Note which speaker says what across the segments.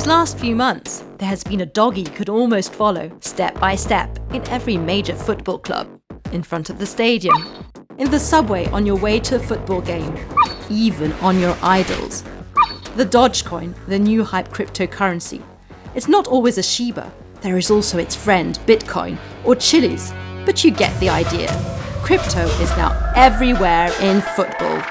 Speaker 1: these last few months, there has been a doggy you could almost follow, step by step, in every major football club. In front of the stadium, in the subway on your way to a football game, even on your idols. The Dogecoin, the new hype cryptocurrency. It's not always a Shiba. There is also its friend, Bitcoin, or Chili's. But you get the idea. Crypto is now everywhere in football.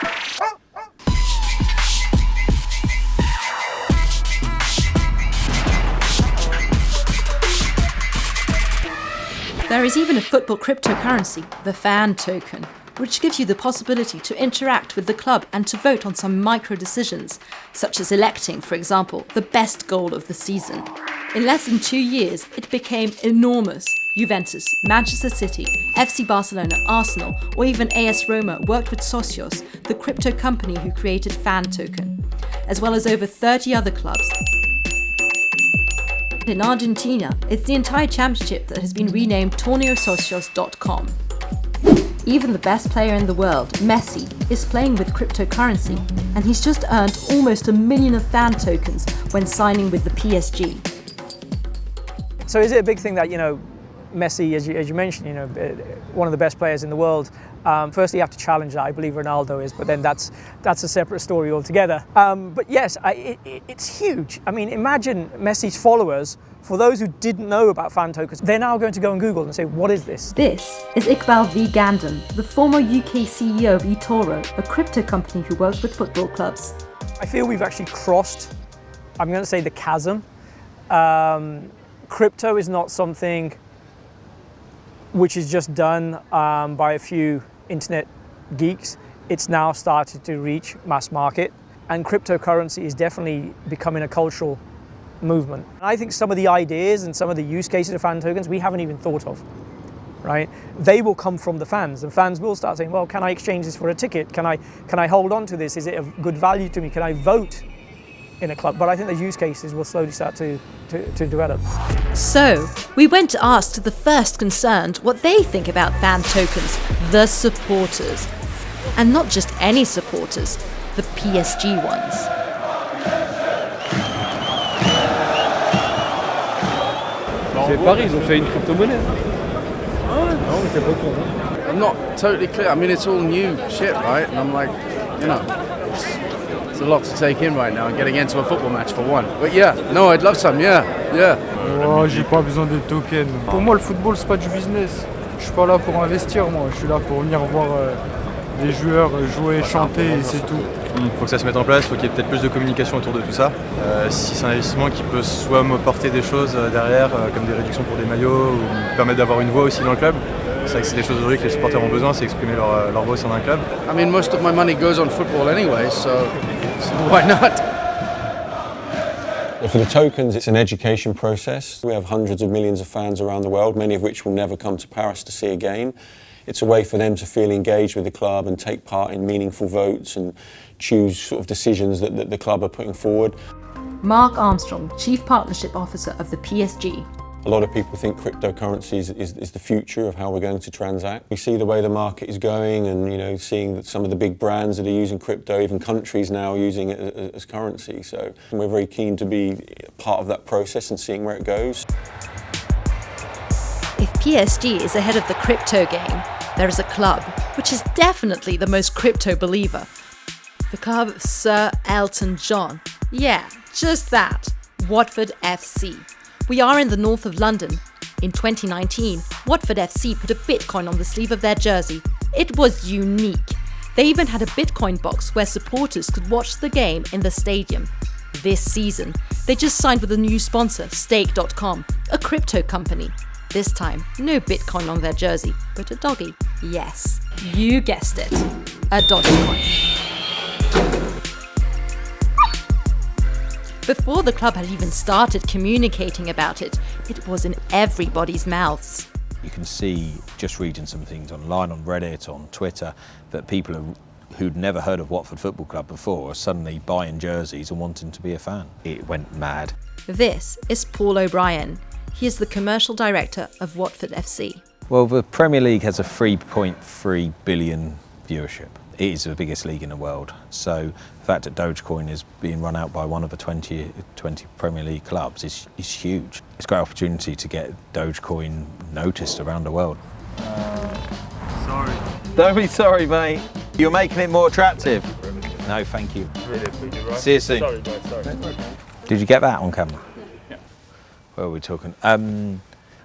Speaker 1: There is even a football cryptocurrency, the fan token, which gives you the possibility to interact with the club and to vote on some micro decisions, such as electing, for example, the best goal of the season. In less than 2 years, it became enormous. Juventus, Manchester City, FC Barcelona, Arsenal, or even AS Roma worked with Socios, the crypto company who created Fan Token, as well as over 30 other clubs. In Argentina, it's the entire championship that has been renamed torneosocios.com. Even the best player in the world, Messi, is playing with cryptocurrency, and he's just earned almost 1 million of fan tokens when signing with the PSG.
Speaker 2: So is it a big thing that, Messi, as you mentioned, one of the best players in the world, firstly you have to challenge that. I believe Ronaldo is, but then that's a separate story altogether. But yes, it's huge. I mean, imagine Messi's followers, for those who didn't know about fan tokens, they're now going to go on Google and say, what is this?
Speaker 1: This is Iqbal V. Gandon, the former UK CEO of eToro, a crypto company who works with football clubs.
Speaker 2: I feel we've actually crossed, I'm going to say, the chasm. Crypto is not something which is just done by a few internet geeks. It's now started to reach mass market, and cryptocurrency is definitely becoming a cultural movement. I think some of the ideas and some of the use cases of fan tokens we haven't even thought of, right? They will come from the fans, and fans will start saying, well, can I exchange this for a ticket? Can I hold on to this? Is it of good value to me? Can I vote in a club? But I think the use cases will slowly start to develop.
Speaker 1: So, we went to ask the first concerned what they think about fan tokens, the supporters. And not just any supporters, the PSG ones.
Speaker 3: C'est Paris, ils ont fait une crypto-monnaie.
Speaker 4: I'm not totally clear. I mean, it's all new shit, right? And I'm like, it's a lot to take in right now, and getting into a football match for one. But yeah, no, I'd love some, yeah.
Speaker 3: Oh, j'ai pas besoin de tokens. Pour moi, le football, c'est pas du business. Je suis pas là pour investir, moi. Je suis là pour venir voir les joueurs jouer, chanter, et c'est tout.
Speaker 5: Il faut que ça se mette en place, il faut qu'il y ait peut-être plus de communication autour de tout ça. Si c'est un investissement qui peut soit m'apporter des choses derrière, comme des réductions pour des maillots, ou permettre d'avoir une voix aussi dans le club. C'est vrai que c'est des choses aujourd'hui que les supporters ont besoin, c'est exprimer leur voix au sein d'un club.
Speaker 4: I mean, most of my money goes on football anyway, so why not?
Speaker 6: For the tokens, it's an education process. We have hundreds of millions of fans around the world, many of which will never come to Paris to see a game. It's a way for them to feel engaged with the club and take part in meaningful votes and choose sort of decisions that the club are putting forward.
Speaker 1: Mark Armstrong, Chief Partnership Officer of the PSG.
Speaker 6: A lot of people think cryptocurrency is the future of how we're going to transact. We see the way the market is going, and seeing that some of the big brands that are using crypto, even countries now using it as currency. So we're very keen to be part of that process and seeing where it goes.
Speaker 1: If PSG is ahead of the crypto game, there is a club which is definitely the most crypto believer. The club of Sir Elton John. Yeah, just that. Watford FC. We are in the north of London. In 2019, Watford FC put a Bitcoin on the sleeve of their jersey. It was unique. They even had a Bitcoin box where supporters could watch the game in the stadium. This season, they just signed with a new sponsor, Stake.com, a crypto company. This time, no Bitcoin on their jersey, but a doggy. Yes, you guessed it, a Dogecoin. Before the club had even started communicating about it, it was in everybody's mouths.
Speaker 7: You can see, just reading some things online, on Reddit, on Twitter, that people who'd never heard of Watford Football Club before are suddenly buying jerseys and wanting to be a fan. It went mad.
Speaker 1: This is Paul O'Brien. He is the commercial director of Watford FC.
Speaker 7: Well, the Premier League has a 3.3 billion viewership. It is the biggest league in the world. So the fact that Dogecoin is being run out by one of the 20 Premier League clubs is huge. It's a great opportunity to get Dogecoin noticed around the world.
Speaker 3: Sorry.
Speaker 7: Don't be sorry, mate. You're making it more attractive. No, thank you.
Speaker 3: Really appreciate it, right?
Speaker 7: See you soon.
Speaker 3: Sorry, guys, sorry.
Speaker 7: Did you get that on camera?
Speaker 3: Yeah.
Speaker 7: Where are we talking? I'm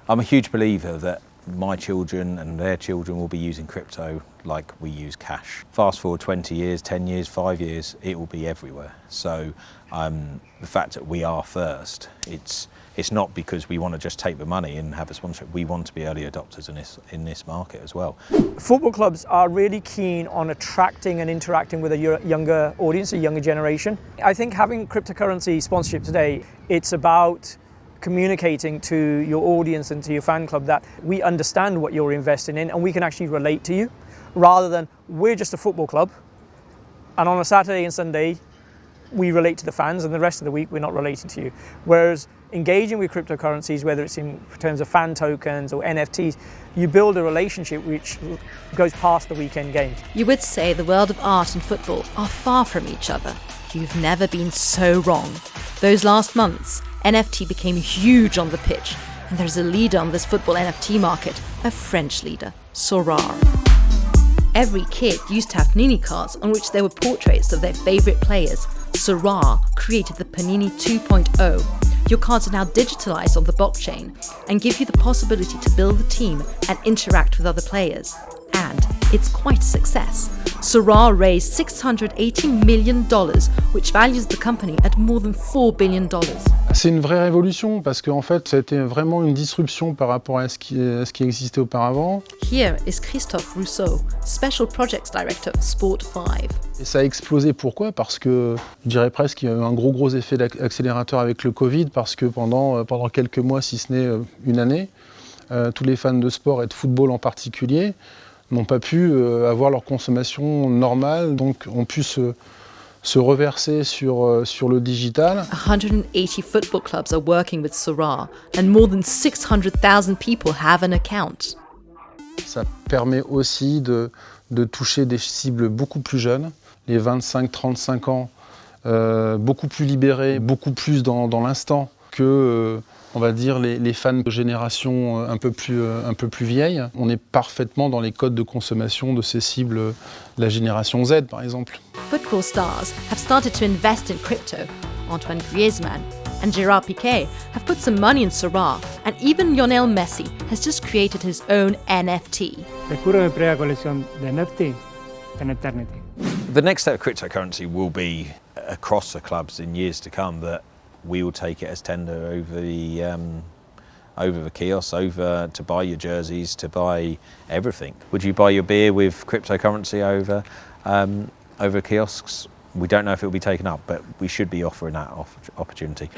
Speaker 7: a huge believer that my children and their children will be using crypto like we use cash. Fast forward 20 years, 10 years, 5 years, it will be everywhere. So the fact that we are first, it's not because we want to just take the money and have a sponsorship. We want to be early adopters in this market as well.
Speaker 2: Football clubs are really keen on attracting and interacting with a younger audience, a younger generation. I think having cryptocurrency sponsorship today, it's about communicating to your audience and to your fan club that we understand what you're investing in and we can actually relate to you, rather than we're just a football club and on a Saturday and Sunday we relate to the fans and the rest of the week we're not relating to you. Whereas engaging with cryptocurrencies, whether it's in terms of fan tokens or NFTs, you build a relationship which goes past the weekend game.
Speaker 1: You would say the world of art and football are far from each other. You've never been so wrong. Those last months, NFT became huge on the pitch, and there's a leader on this football NFT market, a French leader, Sorare. Every kid used to have Panini cards on which there were portraits of their favourite players. Sorare created the Panini 2.0. Your cards are now digitalised on the blockchain and give you the possibility to build a team and interact with other players. And it's quite a success. Sorare raised $680 million, which values the company at more than $4 billion.
Speaker 8: C'est une vraie révolution parce qu'en fait, ça a été vraiment une disruption par rapport à ce qui existait auparavant.
Speaker 1: Here is Christophe Rousseau, Special Projects Director of Sport 5.
Speaker 8: Et ça a explosé, pourquoi? Parce que, je dirais presque qu'il y a eu un gros effet d'accélérateur avec le Covid, parce que pendant quelques mois, si ce n'est une année, tous les fans de sport et de football en particulier n'ont pas pu avoir leur consommation normale, donc ont pu se reverser sur le digital.
Speaker 1: 180 football clubs are working with Sorare, and more than 600,000 people have an account.
Speaker 8: Ça permet aussi de toucher des cibles beaucoup plus jeunes, les 25-35 ans, beaucoup plus libérés, beaucoup plus dans l'instant que, on va dire, les fans de génération un peu plus vieille. On est parfaitement dans les codes de consommation de ces cibles, la génération Z par exemple.
Speaker 1: Football stars have started to invest in crypto. Antoine Griezmann and Gerard Piqué have put some money in Sorare, and even Lionel Messi has just created his own NFT.
Speaker 9: Descubro mi primera colección de NFT en Eternity.
Speaker 7: The next step of cryptocurrency will be across the clubs in years to come that we will take it as tender over the kiosks, over to buy your jerseys, to buy everything. Would you buy your beer with cryptocurrency over kiosks? We don't know if it will be taken up, but we should be offering that opportunity.